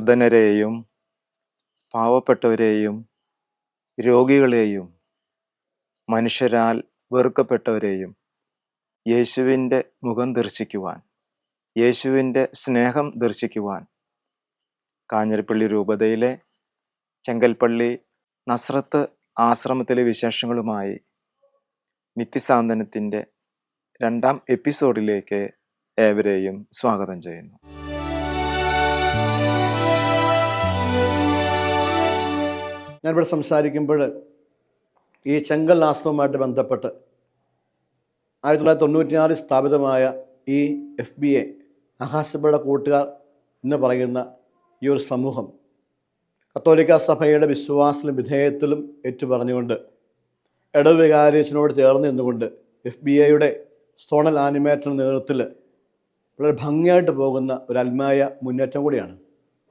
നിർധനരെയും പാവപ്പെട്ടവരെയും രോഗികളെയും മനുഷ്യരാൽ വെറുക്കപ്പെട്ടവരെയും യേശുവിൻ്റെ മുഖം ദർശിക്കുവാൻ, യേശുവിൻ്റെ സ്നേഹം ദർശിക്കുവാൻ കാഞ്ഞിരപ്പള്ളി രൂപതയിലെ ചെങ്കൽപ്പള്ളി നസ്രത്ത് ആശ്രമത്തിലെ വിശേഷങ്ങളുമായി നിത്യസാന്ത്വനത്തിൻ്റെ 2ാം എപ്പിസോഡിലേക്ക് ഏവരെയും സ്വാഗതം ചെയ്യുന്നു. ഞാനിവിടെ സംസാരിക്കുമ്പോൾ ഈ ചെങ്കൽ ആശ്രമവുമായിട്ട് ബന്ധപ്പെട്ട് 1996 സ്ഥാപിതമായ ഈ FBA ആകാശപ്പയുടെ കൂട്ടുകാർ എന്ന് പറയുന്ന ഈ ഒരു സമൂഹം കത്തോലിക്ക സഭയുടെ വിശ്വാസത്തിലും വിധേയത്തിലും ഏറ്റുപറഞ്ഞുകൊണ്ട് ഇടവികാരിയച്ചനോട് ചേർന്ന് നിന്നുകൊണ്ട് FBAയുടെ സോണൽ ആനിമേറ്റർ നേതൃത്വത്തിൽ വളരെ ഭംഗിയായിട്ട് പോകുന്ന ഒരു ആത്മീയ മുന്നേറ്റം കൂടിയാണ്.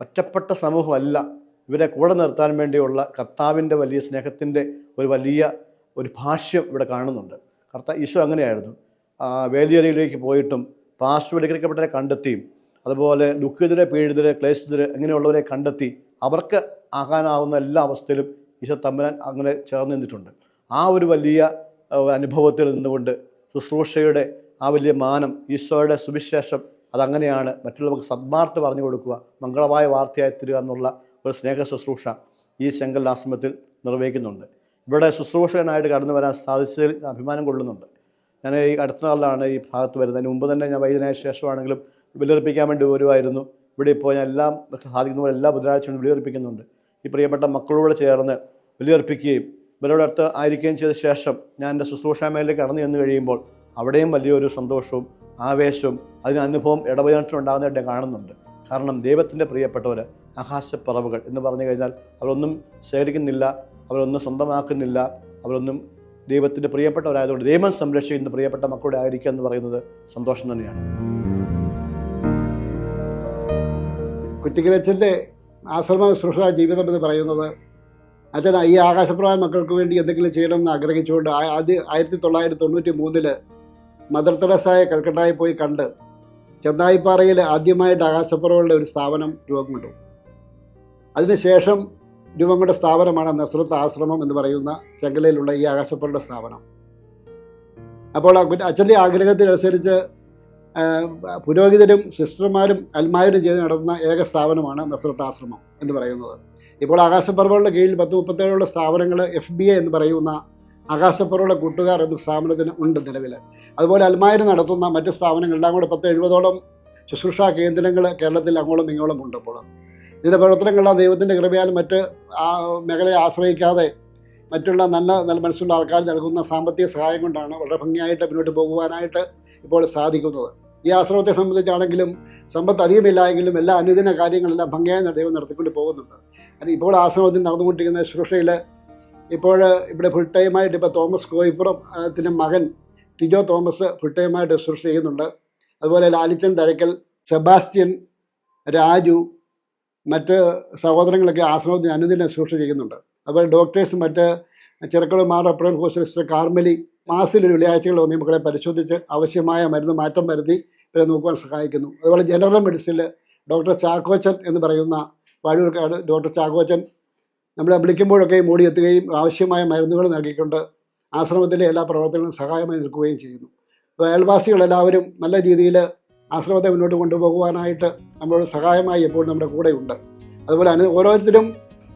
ഒറ്റപ്പെട്ട സമൂഹമല്ല, ഇവരെ കൂടെ നിർത്താൻ വേണ്ടിയുള്ള കർത്താവിൻ്റെ വലിയ സ്നേഹത്തിൻ്റെ ഒരു ഭാഷ്യം ഇവിടെ കാണുന്നുണ്ട്. ഈശോ അങ്ങനെയായിരുന്നു. വേലിയരയിലേക്ക് പോയിട്ടും പാർശ്വവൽക്കരിക്കപ്പെട്ടവരെ കണ്ടെത്തിയും അതുപോലെ ദുഃഖിതരെ, പീഡിതരെ, ക്ലേശിതരെ അങ്ങനെയുള്ളവരെ കണ്ടെത്തി അവർക്ക് ആകാനാവുന്ന എല്ലാ അവസ്ഥയിലും ഈശോ തമ്പുരാൻ അങ്ങനെ ചേർന്ന് നിന്നിട്ടുണ്ട്. ആ ഒരു വലിയ അനുഭവത്തിൽ നിന്നുകൊണ്ട് ശുശ്രൂഷയുടെ ആ വലിയ മാനം, ഈശോയുടെ സുവിശേഷം അതങ്ങനെയാണ് മറ്റുള്ളവർക്ക് സദ്വാർത്ത പറഞ്ഞു കൊടുക്കുക, മംഗളമായ വാർത്തയായി തരിക എന്നുള്ള ഒരു സ്നേഹ ശുശ്രൂഷ ഈ ചെങ്കൽ ആശ്രമത്തിൽ നിർവഹിക്കുന്നുണ്ട്. ഇവിടെ ശുശ്രൂഷകനായിട്ട് കടന്നു വരാൻ സാധിച്ചതിൽ അഭിമാനം കൊള്ളുന്നുണ്ട്. ഞാൻ ഈ അടുത്ത നാളിലാണ് ഈ ഭാഗത്ത് വരുന്നത്. അതിന് മുമ്പ് തന്നെ ഞാൻ വൈദ്യനായ ശേഷമാണെങ്കിലും ബലിയർപ്പിക്കാൻ വേണ്ടി വരുമായിരുന്നു. ഇവിടെ ഇപ്പോൾ ഞാൻ എല്ലാം സാധിക്കുന്ന പോലെ എല്ലാ ബുധനാഴ്ചയും ബലിയർപ്പിക്കുന്നുണ്ട്. ഈ പ്രിയപ്പെട്ട മക്കളോട് ചേർന്ന് ബലിയർപ്പിക്കുകയും ഇവരോട് അടുത്ത് ആയിരിക്കുകയും ചെയ്ത ശേഷം ഞാൻ എൻ്റെ ശുശ്രൂഷാമേലേക്ക് കടന്നു ചെന്ന് കഴിയുമ്പോൾ അവിടെയും വലിയൊരു സന്തോഷവും ആവേശവും അതിന് അനുഭവം ഇടപെടലുണ്ടാകുന്നതായിട്ട് ഞാൻ കാണുന്നുണ്ട്. കാരണം ദൈവത്തിൻ്റെ പ്രിയപ്പെട്ടവർ ആകാശപ്പറവുകൾ എന്ന് പറഞ്ഞു കഴിഞ്ഞാൽ അവരൊന്നും ശേഖരിക്കുന്നില്ല, അവരൊന്നും സ്വന്തമാക്കുന്നില്ല, അവരൊന്നും ദൈവത്തിൻ്റെ പ്രിയപ്പെട്ടവരായതുകൊണ്ട് ദൈവം സംരക്ഷിക്കുന്ന പ്രിയപ്പെട്ട മക്കളുടെ ആയിരിക്കുക എന്ന് പറയുന്നത് സന്തോഷം തന്നെയാണ്. കുറ്റിക്കലച്ചൻ്റെ ആശ്രമ ശുശ്രൂഷ ജീവിതം എന്ന് പറയുന്നത് അച്ഛൻ ഈ ആകാശപ്രായ മക്കൾക്ക് വേണ്ടി എന്തെങ്കിലും ചെയ്യണമെന്ന് ആഗ്രഹിച്ചുകൊണ്ട് 1993 മദർ തെരേസയെ കൽക്കട്ടയിൽ പോയി കണ്ട് ചെന്നായിപ്പാറയിൽ ആദ്യമായിട്ട് ആകാശപ്പുറകളുടെ ഒരു സ്ഥാപനം രൂപം കൊണ്ടു. അതിനുശേഷം രൂപം കൊണ്ട സ്ഥാപനമാണ് നസ്രത്ത് ആശ്രമം എന്ന് പറയുന്ന ചെങ്കലയിലുള്ള ഈ ആകാശപ്പുറയുടെ സ്ഥാപനം. അപ്പോൾ അച്ഛൻ്റെ ആഗ്രഹത്തിനനുസരിച്ച് പുരോഹിതരും സിസ്റ്റർമാരും അൽമാരും ചെയ്ത് നടത്തുന്ന ഏക സ്ഥാപനമാണ് നസ്രത്ത് ആശ്രമം എന്ന് പറയുന്നത്. ഇപ്പോൾ ആകാശപ്പറവുകളുടെ കീഴിൽ 10-37 സ്ഥാപനങ്ങൾ FBA എന്ന് പറയുന്ന ആകാശപ്പറവുകളുടെ കൂട്ടുകാർ എന്ന സ്ഥാപനത്തിന് ഉണ്ട് നിലവിൽ. അതുപോലെ അൽമാര് നടത്തുന്ന മറ്റ് സ്ഥാപനങ്ങളെല്ലാം കൂടെ 10-70 ശുശ്രൂഷാ കേന്ദ്രങ്ങൾ കേരളത്തിൽ അങ്ങോളം ഇങ്ങോളം ഉണ്ട്. ഇപ്പോൾ ഇതിൻ്റെ പ്രവർത്തനങ്ങളെല്ലാം ദൈവത്തിൻ്റെ കൃപയാൽ മറ്റ് മേഖലയെ ആശ്രയിക്കാതെ മറ്റുള്ള നല്ല മനസ്സുള്ള ആൾക്കാർ നൽകുന്ന സാമ്പത്തിക സഹായം കൊണ്ടാണ് വളരെ ഭംഗിയായിട്ട് മുന്നോട്ട് പോകുവാനായിട്ട് ഇപ്പോൾ സാധിക്കുന്നത്. ഈ ആശ്രമത്തെ സംബന്ധിച്ചാണെങ്കിലും സമ്പത്ത് അധികമില്ലായെങ്കിലും എല്ലാ അനുദിന കാര്യങ്ങളെല്ലാം ഭംഗിയായി ദൈവം നടത്തിക്കൊണ്ട് പോകുന്നുണ്ട്. ഇപ്പോൾ ആശ്രമത്തിൽ നടന്നുകൊണ്ടിരിക്കുന്ന ശുശ്രൂഷയിൽ ഇപ്പോൾ ഇവിടെ ഫുൾ ടൈമായിട്ട് ഇപ്പോൾ തോമസ് കോയിപ്പുറത്തിൻ്റെ മകൻ ടിജോ തോമസ് ഫുൾ ടൈമായിട്ട് ശുശ്രൂഷ ചെയ്യുന്നുണ്ട്. അതുപോലെ ലാലിച്ചൻ തഴക്കൽ, സെബാസ്റ്റ്യൻ, രാജു, മറ്റ് സഹോദരങ്ങളൊക്കെ ആശ്രമത്തിന് അനുദിനം ശുശ്രൂഷ ചെയ്യുന്നുണ്ട്. അതുപോലെ ഡോക്ടേഴ്സ്, മറ്റ് ചെറുക്കളമാർ, റെപ്രൻ ഹോസ്റ്റലിസ്റ്റ് കാർമലി മാസത്തിലൊരു വെള്ളിയാഴ്ചകൾ വന്ന് മക്കളെ പരിശോധിച്ച് ആവശ്യമായ മരുന്ന് മാറ്റം വരുത്തി ഇവരെ നോക്കുവാൻ സഹായിക്കുന്നു. അതുപോലെ ജനറൽ മെഡിസിനിൽ ഡോക്ടർ ചാക്കോച്ചൻ എന്ന് പറയുന്ന വാഴൂർക്കാട് ഡോക്ടർ ചാക്കോച്ചൻ നമ്മളെ വിളിക്കുമ്പോഴൊക്കെ ഓടിയെത്തുകയും ആവശ്യമായ മരുന്നുകൾ നൽകിക്കൊണ്ട് ആശ്രമത്തിലെ എല്ലാ പ്രവർത്തനങ്ങളും സഹായമായി നിൽക്കുകയും ചെയ്യുന്നു. അപ്പോൾ അയൽവാസികളെല്ലാവരും നല്ല രീതിയിൽ ആശ്രമത്തെ മുന്നോട്ട് കൊണ്ടുപോകുവാനായിട്ട് നമ്മളോട് സഹായമായി എപ്പോൾ നമ്മുടെ കൂടെയുണ്ട്. അതുപോലെ ഓരോരുത്തരും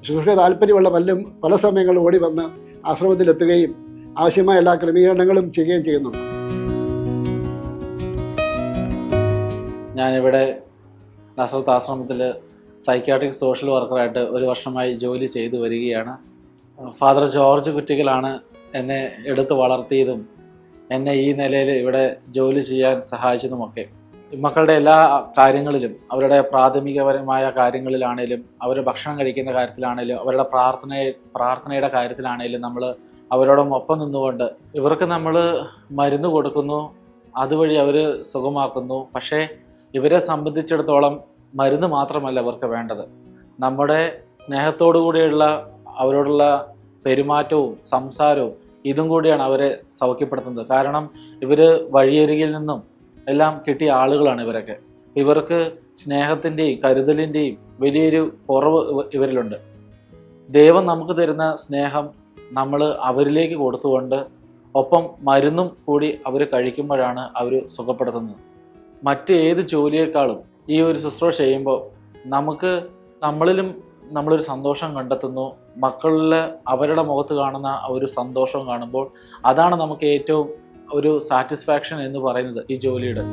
ശുശ്രൂഷ താല്പര്യമുള്ള പല സമയങ്ങളിൽ ഓടി വന്ന് ആശ്രമത്തിലെത്തുകയും ആവശ്യമായ എല്ലാ ക്രമീകരണങ്ങളും ചെയ്യുകയും ചെയ്യുന്നുണ്ട്. ഞാനിവിടെ നസ്രത്ത് ആശ്രമത്തിൽ സൈക്യാട്രിക് സോഷ്യൽ വർക്കറായിട്ട് 1 വർഷമായി ജോലി ചെയ്തു വരികയാണ്. ഫാദർ ജോർജ് കുറ്റിക്കലാണ് എന്നെ എടുത്ത് വളർത്തിയതും എന്നെ ഈ നിലയിൽ ഇവിടെ ജോലി ചെയ്യാൻ സഹായിച്ചതുമൊക്കെ. മക്കളുടെ എല്ലാ കാര്യങ്ങളിലും, അവരുടെ പ്രാഥമികപരമായ കാര്യങ്ങളിലാണേലും, അവർ ഭക്ഷണം കഴിക്കുന്ന കാര്യത്തിലാണേലും, അവരുടെ പ്രാർത്ഥനയുടെ കാര്യത്തിലാണേലും നമ്മൾ അവരോടൊപ്പം നിന്നുകൊണ്ട് ഇവർക്ക് നമ്മൾ മരുന്ന് കൊടുക്കുന്നു, അതുവഴി അവർ സുഖമാക്കുന്നു. പക്ഷേ ഇവരെ സംബന്ധിച്ചിടത്തോളം മരുന്ന് മാത്രമല്ല അവർക്ക് വേണ്ടത്, നമ്മുടെ സ്നേഹത്തോടു കൂടിയുള്ള അവരോടുള്ള പെരുമാറ്റവും സംസാരവും ഇതും കൂടിയാണ് അവരെ സൗഖ്യപ്പെടുത്തുന്നത്. കാരണം ഇവർ വഴിയരികിൽ നിന്നും എല്ലാം കിട്ടിയ ആളുകളാണ് ഇവരൊക്കെ. ഇവർക്ക് സ്നേഹത്തിൻ്റെയും കരുതലിൻ്റെയും വലിയൊരു കുറവ് ഇവരിലുണ്ട്. ദൈവം നമുക്ക് തരുന്ന സ്നേഹം നമ്മൾ അവരിലേക്ക് കൊടുത്തുകൊണ്ട് ഒപ്പം മരുന്നും കൂടി അവർ കഴിക്കുമ്പോഴാണ് അവർ സുഖപ്പെടുത്തുന്നത്. മറ്റ് ഏത് ജോലിയേക്കാളും ഈ ഒരു ശുശ്രൂഷ ചെയ്യുമ്പോൾ നമ്മളിലും നമ്മളൊരു സന്തോഷം കണ്ടെത്തുന്നു. മക്കളിൽ അവരുടെ മുഖത്ത് കാണുന്ന ഒരു സന്തോഷം കാണുമ്പോൾ അതാണ് നമുക്ക് ഏറ്റവും ഒരു സാറ്റിസ്ഫാക്ഷൻ എന്ന് പറയുന്നത് ഈ ജോലിയുടെ.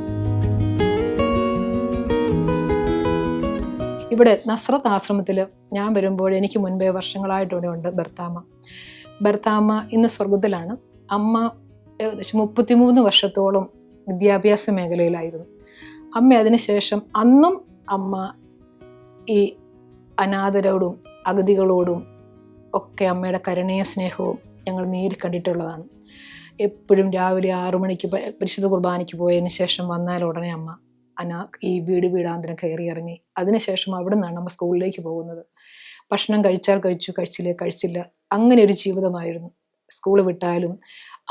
ഇവിടെ നസ്രത്ത് ആശ്രമത്തിൽ ഞാൻ വരുമ്പോൾ എനിക്ക് മുൻപേ വർഷങ്ങളായിട്ട് ഇവിടെ ഉണ്ട് ബർത്താമ്മ ഇന്ന് സ്വർഗത്തിലാണ്. അമ്മ ഏകദേശം 33 വർഷത്തോളം വിദ്യാഭ്യാസ മേഖലയിലായിരുന്നു. അമ്മ അതിനുശേഷം അന്നും അമ്മ ഈ അനാഥരോടും അഗതികളോടും ഒക്കെ അമ്മയുടെ കരുണയും സ്നേഹവും ഞങ്ങൾ നേരിൽ കണ്ടിട്ടുള്ളതാണ്. എപ്പോഴും രാവിലെ 6 മണിക്ക് പരിശുദ്ധ കുർബാനയ്ക്ക് പോയതിന് ശേഷം വന്നാൽ ഉടനെ അമ്മ ഈ വീടാന്തരം കയറി ഇറങ്ങി. അതിനുശേഷം അവിടെ നിന്നാണ് നമ്മൾ സ്കൂളിലേക്ക് പോകുന്നത്. ഭക്ഷണം കഴിച്ചാൽ കഴിച്ചു, കഴിച്ചില്ല, അങ്ങനെ ഒരു ജീവിതമായിരുന്നു. സ്കൂൾ വിട്ടാലും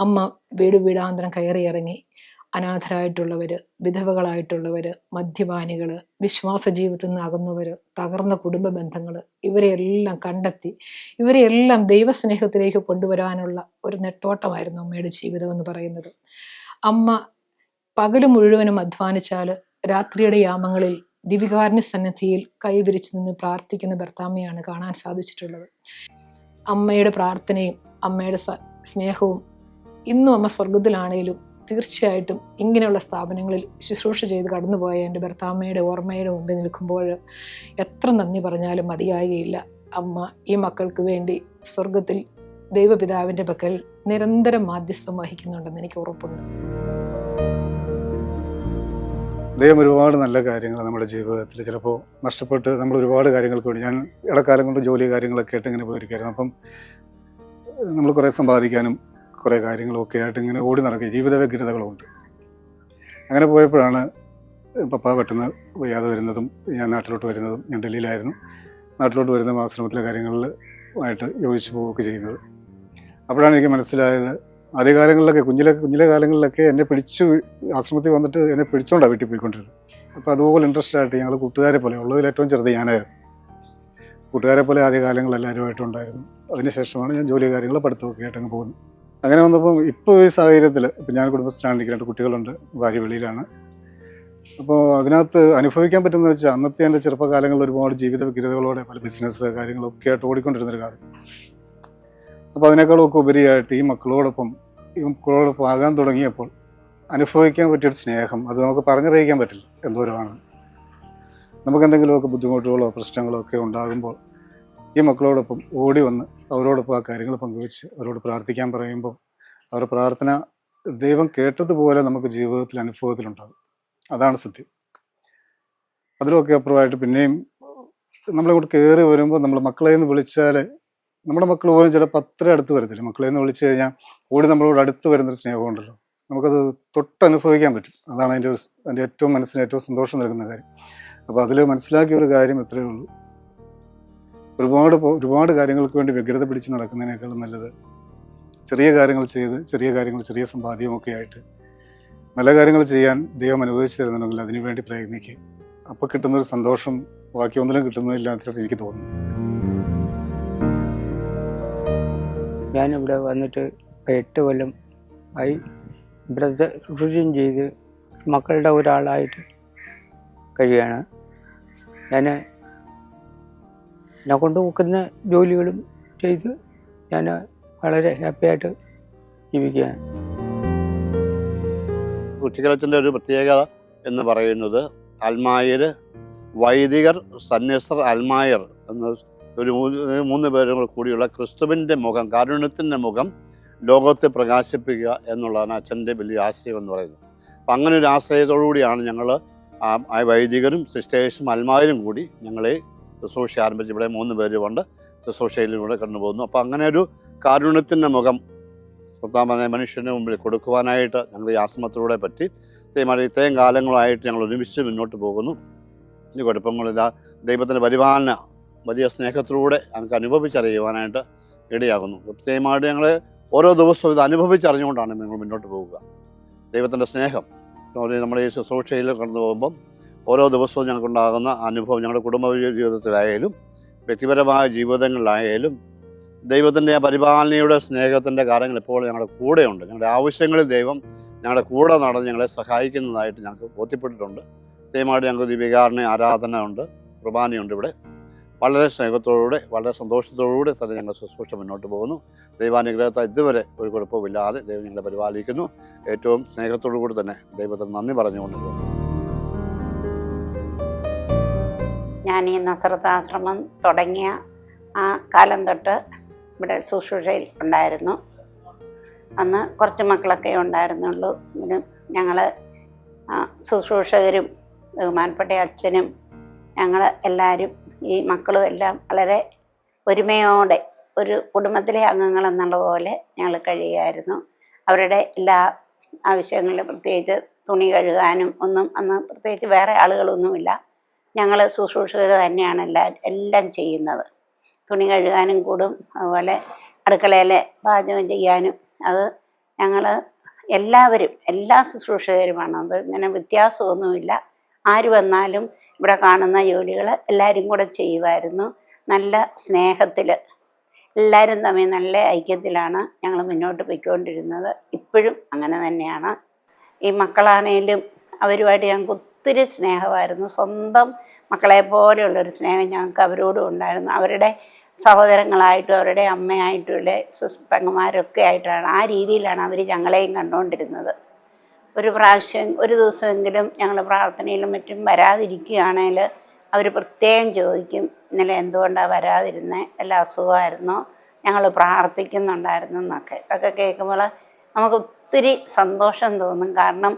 അമ്മ വീടാന്തരം കയറി ഇറങ്ങി അനാഥരായിട്ടുള്ളവർ, വിധവകളായിട്ടുള്ളവർ, മദ്യപാനികൾ, വിശ്വാസ ജീവിതത്തിൽ നിന്ന് അകന്നവർ, തകർന്ന കുടുംബ ബന്ധങ്ങൾ, ഇവരെയെല്ലാം കണ്ടെത്തി ഇവരെയെല്ലാം ദൈവസ്നേഹത്തിലേക്ക് കൊണ്ടുവരാനുള്ള ഒരു നെട്ടോട്ടമായിരുന്നു അമ്മയുടെ ജീവിതം എന്ന് പറയുന്നത്. അമ്മ പകല് മുഴുവനും അധ്വാനിച്ചാൽ രാത്രിയുടെ യാമങ്ങളിൽ ദിവികാരുണ്യ സന്നിധിയിൽ കൈവിരിച്ചു നിന്ന് പ്രാർത്ഥിക്കുന്ന ബർത്താമ്മയാണ് കാണാൻ സാധിച്ചിട്ടുള്ളത്. അമ്മയുടെ പ്രാർത്ഥനയും അമ്മയുടെ സ്നേഹവും ഇന്നും അമ്മ സ്വർഗത്തിലാണേലും തീർച്ചയായിട്ടും ഇങ്ങനെയുള്ള സ്ഥാപനങ്ങളിൽ ശുശ്രൂഷ ചെയ്ത് കടന്നുപോയ എൻ്റെ ബർത്താമ്മയുടെ ഓർമ്മയുടെ മുമ്പിൽ നിൽക്കുമ്പോൾ എത്ര നന്ദി പറഞ്ഞാലും മതിയാകുകയില്ല. അമ്മ ഈ മക്കൾക്ക് വേണ്ടി സ്വർഗത്തിൽ ദൈവപിതാവിൻ്റെ പക്കൽ നിരന്തരം മാധ്യസ്ഥം വഹിക്കുന്നുണ്ടെന്ന് എനിക്ക് ഉറപ്പുണ്ട്. ദൈവം ഒരുപാട് നല്ല കാര്യങ്ങൾ നമ്മുടെ ജീവിതത്തിൽ ചിലപ്പോൾ നഷ്ടപ്പെട്ട് നമ്മൾ ഒരുപാട് കാര്യങ്ങൾക്ക് വേണ്ടി, ഞാൻ ഇടക്കാലം കൊണ്ട് ജോലി കാര്യങ്ങളൊക്കെ ആയിട്ട് ഇങ്ങനെ പോയിരിക്കുകയായിരുന്നു. അപ്പം നമ്മൾ കുറേ സമ്പാദിക്കാനും കുറേ കാര്യങ്ങളൊക്കെ ആയിട്ട് ഇങ്ങനെ ഓടി നടക്കുക, ജീവിത വ്യഗ്രതകളുമുണ്ട്. അങ്ങനെ പോയപ്പോഴാണ് പപ്പ പെട്ടെന്ന് വയ്യാതെ വരുന്നതും ഞാൻ നാട്ടിലോട്ട് വരുന്നതും. ഞാൻ ഡൽഹിയിലായിരുന്നു. നാട്ടിലോട്ട് വരുന്ന ആശ്രമത്തിലെ കാര്യങ്ങളിലായിട്ട് യോജിച്ച് പോവുകയൊക്കെ ചെയ്യുന്നത്. അപ്പോഴാണ് എനിക്ക് മനസ്സിലായത്, ആദ്യകാലങ്ങളിലൊക്കെ കുഞ്ഞിലെ കാലങ്ങളിലൊക്കെ എന്നെ ആശ്രമത്തിൽ വന്നിട്ട് എന്നെ പിടിച്ചോണ്ടാണ് വീട്ടിൽ പോയിക്കൊണ്ടിരുന്നത്. അപ്പോൾ അതുപോലെ ഇൻട്രസ്റ്റ് ആയിട്ട് ഞങ്ങൾ കൂട്ടുകാരെ പോലെ, ഉള്ളതിൽ ഏറ്റവും ചെറുത് ഞാനായിരുന്നു, കൂട്ടുകാരെ പോലെ ആദ്യകാലങ്ങളിൽ എല്ലാവരുമായിട്ടും ഉണ്ടായിരുന്നു. അതിനുശേഷമാണ് ഞാൻ ജോലി കാര്യങ്ങൾ പഠിത്തമൊക്കെ ആയിട്ട് അങ്ങ് പോകുന്നത്. അങ്ങനെ വന്നപ്പോൾ ഇപ്പോൾ ഈ സാഹചര്യത്തിൽ ഇപ്പം ഞാൻ കുടുംബത്തിലാണ്, എനിക്ക് 2 കുട്ടികളുണ്ട്, ഭാര്യ വെളിയിലാണ്. അപ്പോൾ അതിനകത്ത് അനുഭവിക്കാൻ പറ്റുന്നത് വെച്ചാൽ അന്നത്തെ എൻ്റെ ചെറുപ്പകാലങ്ങളിൽ ഒരുപാട് ജീവിത വ്യഗ്രതകളോടെ പല ബിസിനസ് കാര്യങ്ങളൊക്കെ ആയിട്ട് ഓടിക്കൊണ്ടിരുന്നൊരു കാലം. അപ്പോൾ അതിനേക്കാളൊക്കെ ഉപരിയായിട്ട് ഈ മക്കളോടൊപ്പം ആകാൻ തുടങ്ങിയപ്പോൾ അനുഭവിക്കാൻ പറ്റിയൊരു സ്നേഹം, അത് നമുക്ക് പറഞ്ഞറിയിക്കാൻ പറ്റില്ല എന്തോരമാണ്. നമുക്കെന്തെങ്കിലുമൊക്കെ ബുദ്ധിമുട്ടുകളോ പ്രശ്നങ്ങളോ ഒക്കെ ഉണ്ടാകുമ്പോൾ ഈ മക്കളോടൊപ്പം ഓടി വന്ന് അവരോടൊപ്പം ആ കാര്യങ്ങൾ പങ്കുവെച്ച് അവരോട് പ്രാർത്ഥിക്കാൻ പറയുമ്പോൾ അവരുടെ പ്രാർത്ഥന ദൈവം കേട്ടതുപോലെ നമുക്ക് ജീവിതത്തിൽ അനുഭവത്തിലുണ്ടാകും. അതാണ് സത്യം. അതിലൊക്കെ അപ്പുറമായിട്ട് പിന്നെയും നമ്മളെ കൂടെ കയറി വരുമ്പോൾ നമ്മൾ മക്കളെ നിന്ന് വിളിച്ചാൽ നമ്മുടെ മക്കൾ പോലും ചിലപ്പോൾ അത്ര അടുത്ത് വരത്തില്ല. മക്കളെ നിന്ന് വിളിച്ചു കഴിഞ്ഞാൽ ഓടി നമ്മളോട് അടുത്ത് വരുന്നൊരു സ്നേഹമുണ്ടല്ലോ, നമുക്കത് തൊട്ടനുഭവിക്കാൻ പറ്റും. അതാണ് അതിൻ്റെ ഏറ്റവും മനസ്സിന് ഏറ്റവും സന്തോഷം നൽകുന്ന കാര്യം. അപ്പോൾ അതിൽ മനസ്സിലാക്കിയ ഒരു കാര്യം എത്രയേ ഉള്ളൂ, ഒരുപാട് കാര്യങ്ങൾക്ക് വേണ്ടി വ്യഗ്രത പിടിച്ച് നടക്കുന്നതിനേക്കാളും നല്ലത് ചെറിയ കാര്യങ്ങൾ ചെയ്ത് ചെറിയ സമ്പാദ്യമൊക്കെ ആയിട്ട് നല്ല കാര്യങ്ങൾ ചെയ്യാൻ ദൈവം അനുവദിച്ചു തരുന്നുണ്ടെങ്കിൽ അതിനു വേണ്ടി പ്രയത്നിക്കുക. അപ്പോൾ കിട്ടുന്നൊരു സന്തോഷം ബാക്കി ഒന്നിലും കിട്ടുന്നതില്ലാത്തതായിട്ട് എനിക്ക് തോന്നുന്നു. ഞാനിവിടെ വന്നിട്ട് 8 കൊല്ലം ആയി. ഇവിടെ ശുശ്രൂഷയും ചെയ്ത് മക്കളുടെ ഒരാളായിട്ട് കഴിയുകയാണ്. എന്നെ കൊണ്ടുപോക്കുന്ന ജോലികളും ചെയ്ത് ഞാൻ വളരെ ഹാപ്പിയായിട്ട് ജീവിക്കുകയാണ്. കുട്ടികളത്തിൻ്റെ ഒരു പ്രത്യേകത എന്ന് പറയുന്നത് അൽമായർ, വൈദികർ, സന്യസ്തർ, അൽമായർ എന്ന ഒരു 3 പേരും കൂടിയുള്ള ക്രിസ്തുവിൻ്റെ മുഖം, കാരുണ്യത്തിൻ്റെ മുഖം ലോകത്തെ പ്രകാശിപ്പിക്കുക എന്നുള്ളതാണ് അച്ഛൻ്റെ വലിയ ആശയം എന്ന് പറയുന്നത്. അപ്പം അങ്ങനെ ഒരു ആശയത്തോടു കൂടിയാണ് ഞങ്ങൾ വൈദികരും സിസ്റ്റേഴ്സും അൽമായരും കൂടി ഞങ്ങളെ ശുശ്രൂഷ ആരംഭിച്ച് ഇവിടെ 3 പേരുമുണ്ട്. ശുശ്രൂഷയിലൂടെ കണ്ടുപോകുന്നു. അപ്പോൾ അങ്ങനെ ഒരു കാരുണ്യത്തിൻ്റെ മുഖം മനുഷ്യന് മുമ്പിൽ കൊടുക്കുവാനായിട്ട് ഞങ്ങൾ ഈ ആശ്രമത്തിലൂടെ പറ്റി. ഇത്രയും കാലങ്ങളായിട്ട് ഞങ്ങൾ ഒരുമിച്ച് മുന്നോട്ട് പോകുന്നു. ഇനി കുഴപ്പങ്ങളില്ല. ദൈവത്തിൻ്റെ പരിപാലന വലിയ സ്നേഹത്തിലൂടെ ഞങ്ങൾക്ക് അനുഭവിച്ചറിയുവാനായിട്ട് ഇടയാകുന്നു. പ്രത്യേകമായിട്ട് ഞങ്ങൾ ഓരോ ദിവസവും ഇത് അനുഭവിച്ചറിഞ്ഞുകൊണ്ടാണ് ഞങ്ങൾ മുന്നോട്ട് പോവുക. ദൈവത്തിൻ്റെ സ്നേഹം നമ്മുടെ ഈ ശുശ്രൂഷയിൽ കടന്നു പോകുമ്പം ഓരോ ദിവസവും ഞങ്ങൾക്കുണ്ടാകുന്ന അനുഭവം ഞങ്ങളുടെ കുടുംബ ജീവിതത്തിലായാലും വ്യക്തിപരമായ ജീവിതങ്ങളിലായാലും ദൈവത്തിൻ്റെ പരിപാലനയുടെ സ്നേഹത്തിൻ്റെ കാര്യങ്ങൾ ഇപ്പോൾ ഞങ്ങളുടെ കൂടെയുണ്ട്. ഞങ്ങളുടെ ആവശ്യങ്ങളിൽ ദൈവം ഞങ്ങളുടെ കൂടെ നടന്ന് ഞങ്ങളെ സഹായിക്കുന്നതായിട്ട് ഞങ്ങൾക്ക് ബോധ്യപ്പെട്ടിട്ടുണ്ട്. പ്രത്യേകമായിട്ട് ഞങ്ങൾക്ക് ദീപികാരണ ആരാധന ഉണ്ട്, കുർബാനയുണ്ട്. ഇവിടെ വളരെ സ്നേഹത്തോടുകൂടെ വളരെ സന്തോഷത്തോടുകൂടെ തന്നെ ഞങ്ങൾ ശുശ്രൂഷ മുന്നോട്ട് പോകുന്നു. ദൈവാനുഗ്രഹത്താൽ ഇതുവരെ ഒരു കുഴപ്പമില്ലാതെ ദൈവം ഞങ്ങളെ പരിപാലിക്കുന്നു. ഏറ്റവും സ്നേഹത്തോടു കൂടി തന്നെ ദൈവത്തിന് നന്ദി പറഞ്ഞുകൊണ്ട് പോകുന്നു. ഞാൻ ഈ നസ്രത്ത് ആശ്രമം തുടങ്ങിയ ആ കാലം തൊട്ട് ഇവിടെ ശുശ്രൂഷയിൽ ഉണ്ടായിരുന്നു. അന്ന് കുറച്ച് മക്കളൊക്കെ ഉണ്ടായിരുന്നുള്ളൂ. ഞങ്ങൾ ശുശ്രൂഷകരും ബഹുമാനപ്പെട്ട അച്ഛനും ഞങ്ങൾ എല്ലാവരും ഈ മക്കളും എല്ലാം വളരെ ഒരുമയോടെ ഒരു കുടുംബത്തിലെ അംഗങ്ങളെന്നുള്ള പോലെ ഞങ്ങൾ കഴിയുമായിരുന്നു. അവരുടെ എല്ലാ ആവശ്യങ്ങളിലും പ്രത്യേകിച്ച് തുണി കഴുകാനും ഒന്നും അന്ന് പ്രത്യേകിച്ച് വേറെ ആളുകളൊന്നുമില്ല. ഞങ്ങൾ ശുശ്രൂഷകർ തന്നെയാണ് എല്ലാം ചെയ്യുന്നത്. തുണി കഴുകാനും കൂടും, അതുപോലെ അടുക്കളയിലെ പാചകം ചെയ്യാനും അത് ഞങ്ങൾ എല്ലാവരും എല്ലാ ശുശ്രൂഷകരുമാണ്. അത് ഇങ്ങനെ വ്യത്യാസമൊന്നുമില്ല. ആര് വന്നാലും ഇവിടെ കാണുന്ന ജോലികൾ എല്ലാവരും കൂടെ ചെയ്യുമായിരുന്നു. നല്ല സ്നേഹത്തിൽ എല്ലാവരും തമ്മിൽ നല്ല ഐക്യത്തിലാണ് ഞങ്ങൾ മുന്നോട്ട് പോയിക്കൊണ്ടിരുന്നത്. ഇപ്പോഴും അങ്ങനെ തന്നെയാണ്. ഈ മക്കളാണേലും അവരുമായിട്ട് ഞങ്ങൾക്ക് ഒത്തിരി സ്നേഹമായിരുന്നു. സ്വന്തം മക്കളെ പോലെയുള്ളൊരു സ്നേഹം ഞങ്ങൾക്ക് അവരോടും ഉണ്ടായിരുന്നു. അവരുടെ സഹോദരങ്ങളായിട്ടും അവരുടെ അമ്മയായിട്ടുള്ള പെങ്ങന്മാരൊക്കെ ആയിട്ടാണ് ആ രീതിയിലാണ് അവർ ഞങ്ങളെയും കണ്ടുകൊണ്ടിരുന്നത്. ഒരു പ്രാവശ്യം ഒരു ദിവസമെങ്കിലും ഞങ്ങൾ പ്രാർത്ഥനയിലും മറ്റും വരാതിരിക്കുകയാണെങ്കിൽ അവർ പ്രത്യേകം ചോദിക്കും, ഇന്നലെ എന്തുകൊണ്ടാണ് വരാതിരുന്നത്, വല്ല അസുഖമായിരുന്നോ, ഞങ്ങൾ പ്രാർത്ഥിക്കുന്നുണ്ടായിരുന്നു എന്നൊക്കെ. അതൊക്കെ കേൾക്കുമ്പോൾ നമുക്ക് ഒത്തിരി സന്തോഷം തോന്നും. കാരണം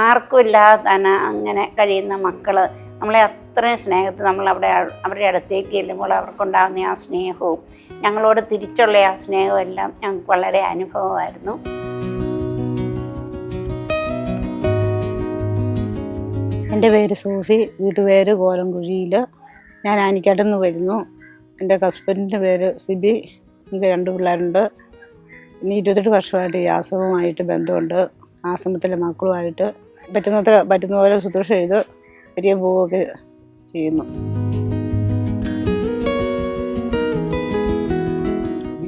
ആർക്കും ഇല്ലാതെ തന്നെ അങ്ങനെ കഴിയുന്ന മക്കൾ നമ്മളെ അത്രയും സ്നേഹത്തിൽ അവരുടെ അടുത്തേക്ക് ചെല്ലുമ്പോൾ അവർക്കുണ്ടാകുന്ന ആ സ്നേഹവും ഞങ്ങളോട് തിരിച്ചുള്ള ആ സ്നേഹവും എല്ലാം ഞങ്ങൾക്ക് വളരെ അനുഭവമായിരുന്നു. എൻ്റെ പേര് സോഫി, വീട്ടുപേര് കോലംകുഴിയിൽ. ഞാൻ ആനിക്കാട്ടിൽ വരുന്നു. എൻ്റെ ഹസ്ബൻഡിൻ്റെ പേര് സിബി. എനിക്ക് 2 പിള്ളേരുണ്ട്. ഇനി 28 വർഷമായിട്ട് ഈ ആശ്രമവുമായിട്ട് ബന്ധമുണ്ട്. ആശ്രമത്തിലെ മക്കളുമായിട്ട് പറ്റുന്ന പോലെ ശുശ്രൂഷ ചെയ്ത് വരികയും പോവുകയൊക്കെ ചെയ്യുന്നു.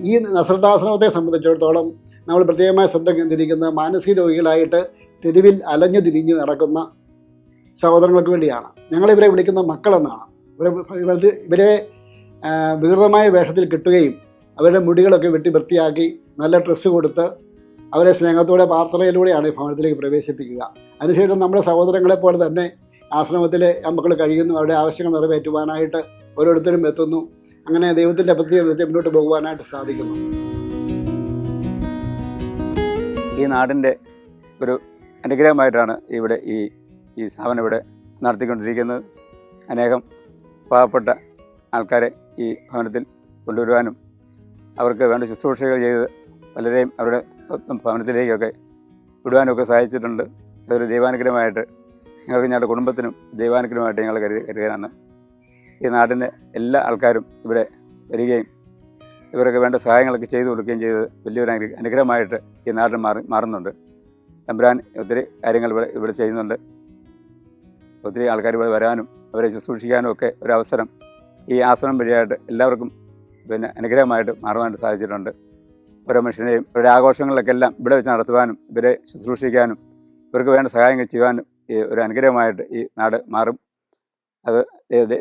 ഈ നസ്രത്താശ്രമത്തെ സംബന്ധിച്ചിടത്തോളം നമ്മൾ പ്രത്യേകമായ ശ്രദ്ധ കേന്ദ്രീകരിക്കുന്ന മാനസിക രോഗികളായിട്ട് തെരുവിൽ അലഞ്ഞു തിരിഞ്ഞ് നടക്കുന്ന സഹോദരങ്ങൾക്ക് വേണ്ടിയാണ്. ഞങ്ങളിവരെ വിളിക്കുന്ന മക്കളെന്നാണ്. ഇവരെ വികൃതമായ വേഷത്തിൽ കിട്ടുകയും അവരുടെ മുടികളൊക്കെ വെട്ടി വൃത്തിയാക്കി നല്ല ഡ്രസ്സ് കൊടുത്ത് അവരെ സ്നേഹത്തോടെ പ്രാർത്ഥനയിലൂടെയാണ് ഈ ഭവനത്തിലേക്ക് പ്രവേശിപ്പിക്കുക. അതിനുശേഷം നമ്മുടെ സഹോദരങ്ങളെ പോലെ തന്നെ ആശ്രമത്തിലെ മക്കൾ കഴിയുന്നു. അവരുടെ ആവശ്യങ്ങൾ നിറവേറ്റുവാനായിട്ട് ഓരോരുത്തരും എത്തുന്നു. അങ്ങനെ ദൈവത്തിൻ്റെ പദ്ധതി മുന്നോട്ട് പോകുവാനായിട്ട് സാധിക്കുന്നു. ഈ നാടിൻ്റെ ഒരു അനുഗ്രഹമായിട്ടാണ് ഇവിടെ ഈ സ്ഥാപനം ഇവിടെ നടത്തിക്കൊണ്ടിരിക്കുന്നത്. അനേകം പാവപ്പെട്ട ആൾക്കാരെ ഈ ഭവനത്തിൽ കൊണ്ടുവരുവാനും അവർക്ക് വേണ്ട ശുശ്രൂഷകൾ ചെയ്ത് പലരെയും അവരുടെ ഭവനത്തിലേക്കൊക്കെ വിടുവാനൊക്കെ സഹായിച്ചിട്ടുണ്ട്. അതൊരു ദൈവാനുഗ്രഹമായിട്ട് ഞങ്ങളുടെ കുടുംബത്തിനും ദൈവാനുഗ്രഹമായിട്ട് ഞങ്ങൾ കരുതുകയാണ്. ഈ നാടിൻ്റെ എല്ലാ ആൾക്കാരും ഇവിടെ വരികയും ഇവരൊക്കെ വേണ്ട സഹായങ്ങളൊക്കെ ചെയ്തു കൊടുക്കുകയും ചെയ്തത് വലിയൊരു അനുഗ്രഹമായിട്ട് ഈ നാടിന് മാറുന്നുണ്ട്. തമ്പുരാൻ ഒത്തിരി കാര്യങ്ങൾ ഇവിടെ ചെയ്യുന്നുണ്ട്. ഒത്തിരി ആൾക്കാർ ഇവിടെ വരാനും അവരെ ശുശ്രൂഷിക്കാനും ഒക്കെ ഒരവസരം ഈ ആശ്രമം വഴിയായിട്ട് എല്ലാവർക്കും അനുഗ്രഹമായിട്ട് മാറുവാനായിട്ട് സാധിച്ചിട്ടുണ്ട്. ഓരോ മനുഷ്യനെയും ഇവരുടെ ആഘോഷങ്ങളിലൊക്കെ എല്ലാം ഇവിടെ വെച്ച് നടത്തുവാനും ഇവരെ ശുശ്രൂഷിക്കാനും ഇവർക്ക് വേണ്ട സഹായങ്ങൾ ചെയ്യുവാനും ഒരു അനുഗ്രഹമായിട്ട് ഈ നാട് മാറും. അത്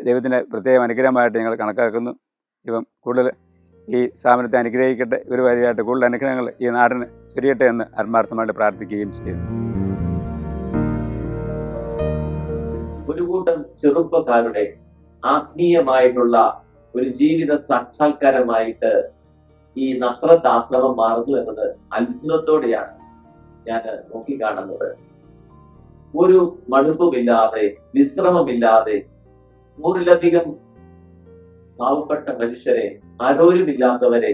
ദൈവത്തിൻ്റെ പ്രത്യേകം അനുഗ്രഹമായിട്ട് ഞങ്ങൾ കണക്കാക്കുന്നു. ദൈവം കൂടുതൽ ഈ സ്ഥാപനത്തെ അനുഗ്രഹിക്കട്ടെ. ഇവർ വഴിയായിട്ട് കൂടുതൽ അനുഗ്രഹങ്ങൾ ഈ നാടിന് ചൊരിയട്ടെ എന്ന് ആത്മാർത്ഥമായിട്ട് പ്രാർത്ഥിക്കുകയും ചെയ്യുന്നു. ഒരു കൂട്ടം ചെറുപ്പക്കാരുടെ ആത്മീയമായിട്ടുള്ള ഒരു ജീവിത സാക്ഷാത്കാരമായിട്ട് ഈ നസ്രത്ത് ആശ്രമം മാറുന്നു എന്നത് അത്ഭുതത്തോടെയാണ് ഞാൻ നോക്കിക്കാണുന്നത്. ഒരു മടുപ്പുമില്ലാതെ വിശ്രമമില്ലാതെ 100-ലധികം പാവപ്പെട്ട മനുഷ്യരെ, ആരോരുമില്ലാത്തവരെ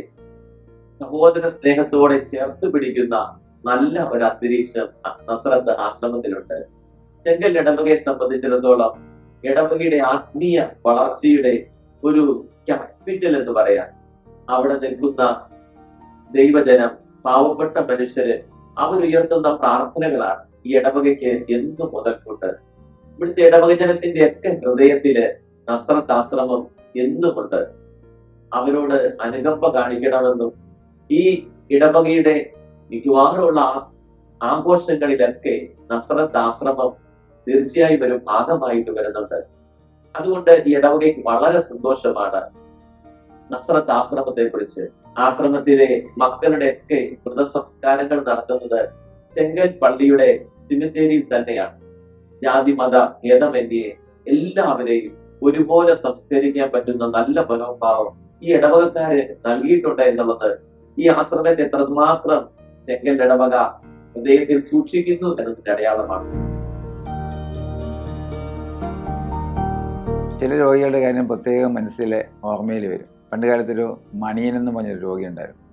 സഹോദര സ്നേഹത്തോടെ ചേർത്ത് പിടിക്കുന്ന നല്ല ഒരു അന്തരീക്ഷം നസ്രത്ത് ആശ്രമത്തിലുണ്ട്. ചെങ്കൽ ഇടവകയെ സംബന്ധിച്ചിടത്തോളം ഇടവകയുടെ ആത്മീയ വളർച്ചയുടെ ഒരു ക്യാപിറ്റൽ എന്ന് പറയാം. അവിടെ നിൽക്കുന്ന ദൈവജനം, പാവപ്പെട്ട മനുഷ്യര്, അവരുയർത്തുന്ന പ്രാർത്ഥനകളാണ് ഈ ഇടവകയ്ക്ക് എന്നും മുതൽക്കൂട്ട്. ഇവിടുത്തെ ഇടവകജനത്തിന്റെ ഒക്കെ ഹൃദയത്തില് നസ്രത്ത് ആശ്രമം എന്നുമുണ്ട്. അവരോട് അനുകമ്പ കാണിക്കണമെന്നും ഈ ഇടവകയുടെ മിക്കവാറുമുള്ള ആഘോഷങ്ങളിലൊക്കെ നസ്രത്ത് ആശ്രമം തീർച്ചയായും ഒരു ഭാഗമായിട്ട് വരുന്നുണ്ട്. അതുകൊണ്ട് ഈ ഇടവകയ്ക്ക് വളരെ സന്തോഷമാണ് നസ്രത്ത് ആശ്രമത്തെ കുറിച്ച്. ആശ്രമത്തിലെ മക്കളുടെ ഒക്കെ മൃതസംസ്കാരങ്ങൾ നടത്തുന്നത് ചെങ്കൽ പള്ളിയുടെ സിമിത്തേരിയിൽ തന്നെയാണ്. ജാതി മത ഭേദമന്യേ എല്ലാവരെയും ഒരുപോലെ സംസ്കരിക്കാൻ പറ്റുന്ന നല്ല മനോഭാവം ഈ ഇടവകക്കാര് നൽകിയിട്ടുണ്ട് എന്നുള്ളത് ഈ ആശ്രമത്തെ എത്രമാത്രം ചെങ്കൽ ഇടവക ഹൃദയത്തിൽ സൂക്ഷിക്കുന്നു എന്നതിന്റെ അടയാളമാണ്. ചില രോഗികളുടെ കാര്യം പ്രത്യേകം മനസ്സിലെ ഓർമ്മയിൽ വരും. പണ്ട് കാലത്തൊരു മണിയൻ എന്ന് പറഞ്ഞൊരു രോഗി ഉണ്ടായിരുന്നു.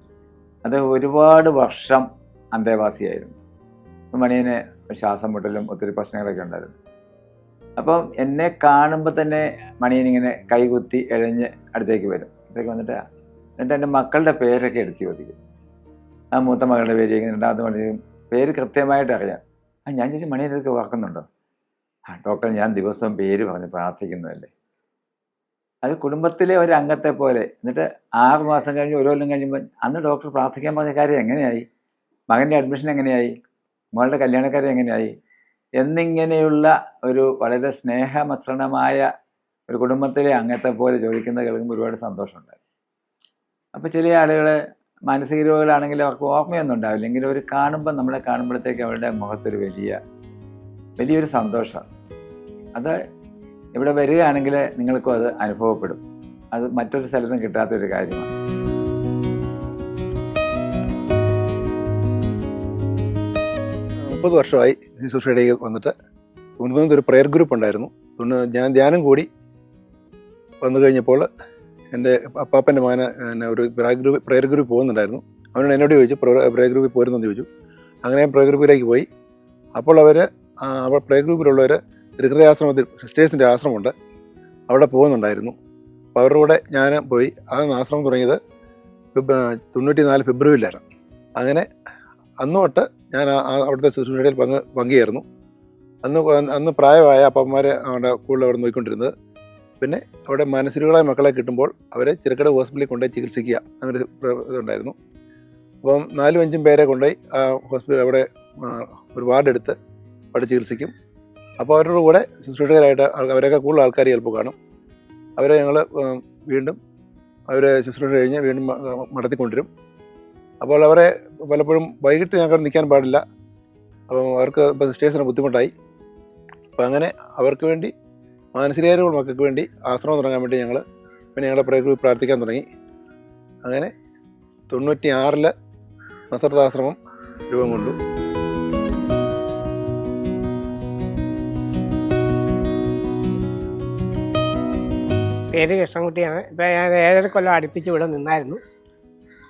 അത് ഒരുപാട് വർഷം അന്തേവാസിയായിരുന്നു. മണിയന് ശ്വാസം മുട്ടലും ഒത്തിരി പ്രശ്നങ്ങളൊക്കെ ഉണ്ടായിരുന്നു. അപ്പം എന്നെ കാണുമ്പോൾ തന്നെ മണിയനിങ്ങനെ കൈകുത്തി എഴഞ്ഞ് അടുത്തേക്ക് വരും. അടുത്തേക്ക് എന്നിട്ട് എൻ്റെ മക്കളുടെ പേരൊക്കെ എടുത്ത് ചോദിക്കും. ആ മൂത്ത മകളുടെ പേര് ചോദിക്കും, രണ്ടാമത്തെ മകളുടെ പേര് കൃത്യമായിട്ട് അറിയാം. ഞാൻ ചോദിച്ചു, മണിയൻ ഇതൊക്കെ ഓർക്കുന്നുണ്ടോ? ഡോക്ടർ, ഞാൻ ദിവസവും പേര് പറഞ്ഞ് പ്രാർത്ഥിക്കുന്നതല്ലേ. അത് കുടുംബത്തിലെ ഒരു അംഗത്തെ പോലെ. എന്നിട്ട് 6 മാസം കഴിഞ്ഞ് 1 കൊല്ലം കഴിയുമ്പോൾ അന്ന് ഡോക്ടർ പ്രാർത്ഥിക്കാൻ പറഞ്ഞ കാര്യം എങ്ങനെയായി, മകൻ്റെ അഡ്മിഷൻ എങ്ങനെയായി, മകളുടെ കല്യാണക്കാര്യം എങ്ങനെയായി എന്നിങ്ങനെയുള്ള ഒരു വളരെ സ്നേഹമസൃണമായ ഒരു കുടുംബത്തിലെ അംഗത്തെ പോലെ ചോദിക്കുന്നത് കേൾക്കുമ്പോൾ ഒരുപാട് സന്തോഷമുണ്ടായി. അപ്പോൾ ചില ആളുകൾ മാനസിക രോഗികളാണെങ്കിൽ അവർക്ക് ഓർമ്മയൊന്നും ഉണ്ടാവില്ല. എങ്കിലും അവർ കാണുമ്പോൾ, നമ്മളെ കാണുമ്പോഴത്തേക്ക് അവരുടെ മുഖത്തൊരു വലിയൊരു സന്തോഷം. അത് ഇവിടെ വരികയാണെങ്കിൽ നിങ്ങൾക്കും അത് അനുഭവപ്പെടും. അത് മറ്റൊരു സ്ഥലത്തും കിട്ടാത്തൊരു കാര്യമാണ്. മുപ്പത് വർഷമായി ശുശ്രൂഷയിലേക്ക് വന്നിട്ട്. മുൻപ് ഒരു പ്രെയർ ഗ്രൂപ്പ് ഉണ്ടായിരുന്നു. ഞാൻ ധ്യാനം കൂടി വന്നു കഴിഞ്ഞപ്പോൾ എൻ്റെ അപ്പാപ്പൻ്റെ മകന് ഒരു പ്രെയർ ഗ്രൂപ്പ് പോകുന്നുണ്ടായിരുന്നു. അവനോട് എന്നോട് ചോദിച്ചു, പ്രെയർ ഗ്രൂപ്പിൽ പോരുന്നെന്ന് ചോദിച്ചു. അങ്ങനെ പ്രെയർ ഗ്രൂപ്പിലേക്ക് പോയി. അപ്പോൾ അവർ പ്രെയർ ഗ്രൂപ്പിലുള്ളവർ ഹൃദയാശ്രമത്തിൽ സിസ്റ്റേഴ്സിൻ്റെ ആശ്രമമുണ്ട്, അവിടെ പോകുന്നുണ്ടായിരുന്നു. അപ്പോൾ അവരുടെ കൂടെ ഞാൻ പോയി. ആ ആശ്രമം തുടങ്ങിയത് 94 ഫെബ്രുവരിയിലായിരുന്നു. അങ്ങനെ അന്ന് തൊട്ട് ഞാൻ അവിടുത്തെ ശുശ്രൂഷയിൽ പങ്കുചേർന്നു. അന്ന് പ്രായമായ അപ്പന്മാർ അവിടെ കൂടുതൽ അവിടെ നോക്കിക്കൊണ്ടിരുന്നത്. പിന്നെ അവിടെ മാനസികങ്ങളായ മക്കളെ കിട്ടുമ്പോൾ അവരെ ചിറക്കട ഹോസ്പിറ്റലിൽ കൊണ്ടുപോയി ചികിത്സിക്കുക, അങ്ങനെ ഇതുണ്ടായിരുന്നു. അപ്പം 4-5 പേരെ കൊണ്ടുപോയി ആ ഹോസ്പിറ്റൽ അവിടെ ഒരു വാർഡെടുത്ത് അവിടെ ചികിത്സിക്കും. അപ്പോൾ അവരുടെ കൂടെ ശുശ്രൂഷകരായിട്ട് അവരൊക്കെ കൂടുതൽ ആൾക്കാർ ചിലപ്പോൾ കാണും. അവരെ ഞങ്ങൾ വീണ്ടും അവരെ ശുശ്രൂഷ കഴിഞ്ഞ് വീണ്ടും മടത്തിക്കൊണ്ടുവരും. അപ്പോൾ അവരെ പലപ്പോഴും വൈകിട്ട് ഞങ്ങൾക്ക് നിൽക്കാൻ പാടില്ല. അപ്പം അവർക്ക് ഇപ്പോൾ സിസ്റ്റേഴ്സിന് ബുദ്ധിമുട്ടായി. അപ്പം അങ്ങനെ അവർക്ക് വേണ്ടി, മാനസികരോഗ മക്കൾക്ക് വേണ്ടി ആശ്രമം തുടങ്ങാൻ വേണ്ടി ഞങ്ങളുടെ പ്രെയർ ഗ്രൂപ്പ് പ്രാർത്ഥിക്കാൻ തുടങ്ങി. അങ്ങനെ 96 നസ്രത്ത് ആശ്രമം രൂപം കൊണ്ടു. പേര് കൃഷ്ണൻകുട്ടിയാണ്. ഇപ്പോൾ ഞാൻ 7.5 കൊല്ലം അടുപ്പിച്ച് ഇവിടെ നിന്നായിരുന്നു.